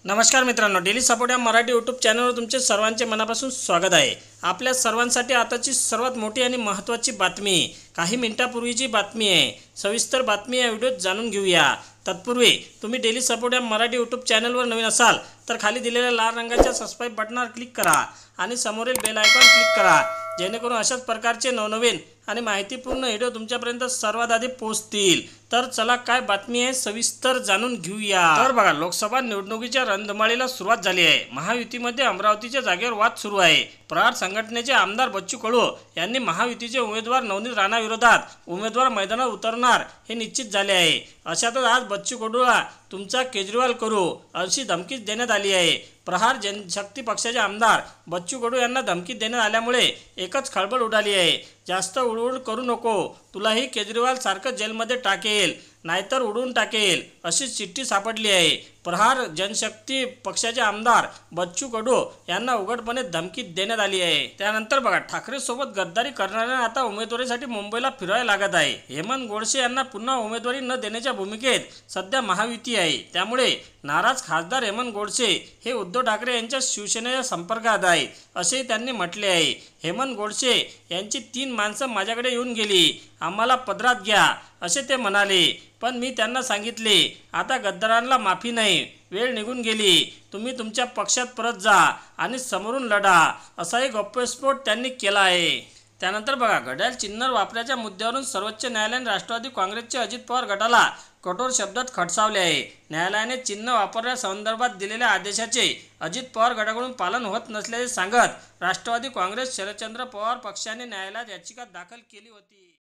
नमस्कार मित्रांनो, daily support या मराठी यूट्यूब चॅनलवर तुमचे सर्वांचे मनापासून स्वागत आहे। आपल्या सर्वांसाठी आताची सर्वात मोठी आणि महत्त्वाची बातमी, काही मिनिटांपूर्वीची बातमी आहे। सविस्तर बातमी या व्हिडिओत जाणून घेऊया। तत्पूर्वी तुम्ही डेली सपोर्ट या मराठी यूट्यूब चॅनलवर नवीन असाल तर खाली दिलेल्या लाल रंगाच्या सबस्क्राइब बटनावर क्लिक करा आणि समोरील बेल आयकॉन क्लिक करा, जेणेकरून अशाच प्रकारचे नवनवीन आणि माहितीपूर्ण व्हिडिओ तुमच्यापर्यंत सर्वात आधी पोहोचतील। तर चला काय बातमी आहे सविस्तर जाणून घेऊया। तर बघा, लोकसभा निवडणुकीच्या रणधुमाळीला सुरुवात झाली आहे। महायुतीमध्ये अमरावतीच्या जागेवर वाद सुरू आहे। प्रहार संघटनेचे आमदार बच्चू कडू यांनी महायुतीचे उमेदवार नवनीत राणा विरोधात उमेदवार मैदानात उतरणार हे निश्चित झाले आहे। अशातच आज बच्चू कडूला तुमचा केजरीवाल करू अशी धमकी देण्यात आली आहे। प्रहार जनशक्ती पक्षाचे आमदार बच्चू कडू यांना धमकी देण्यात आल्यामुळे एकच खळबळ उडाली आहे। जास्त उडवूड करू नको, तुलाही केजरीवाल सारखं जेलमध्ये टाकेल, नाहीतर उडवून टाकेल अशी चिठ्ठी सापडली आहे। प्रहार जनशक्ती पक्षाचे आमदार बच्चू कडू यांना उघडपणे धमकी देण्यात आली आहे। त्यानंतर बघा, ठाकरे सोबत गद्दारी करणाऱ्यांना आता उमेदवारीसाठी मुंबईला फिरावे लागत आहे। हेमंत गोडसे यांना पुन्हा उमेदवारी न देण्याच्या भूमिकेत सध्या महायुती आहे। त्यामुळे नाराज खासदार हेमंत गोडसे हे उद्धव ठाकरे यांच्या शिवसेनेच्या संपर्कात आहेत असे त्यांनी म्हटले आहे। हेमंत गोडसे यांची 3 माणसं माझ्याकडे येऊन गेली, आम्हाला पदरात घ्या असे ते म्हणाले, पण मी त्यांना सांगितले आता गद्दारांना माफी नाही, वेळ निघून गेली, तुम्ही तुमच्या पक्षात परत जा आणि समोरून लढा असाही गप्पस्फोट त्यांनी केला आहे। त्यानंतर बघा, घड्याळ चिन्ह वापराच्या मुद्द्यावरून सर्वोच्च न्यायालयाने राष्ट्रवादी काँग्रेसचे अजित पवार गटाला कठोर शब्दात खडसावले आहे। न्यायालयाने चिन्ह वापरण्यासंदर्भात दिलेल्या आदेशाचे अजित पवार गटाकडून पालन होत नसल्याचे सांगत राष्ट्रवादी काँग्रेस शरदचंद्र पवार पक्षाने न्यायालयात याचिका दाखल केली होती।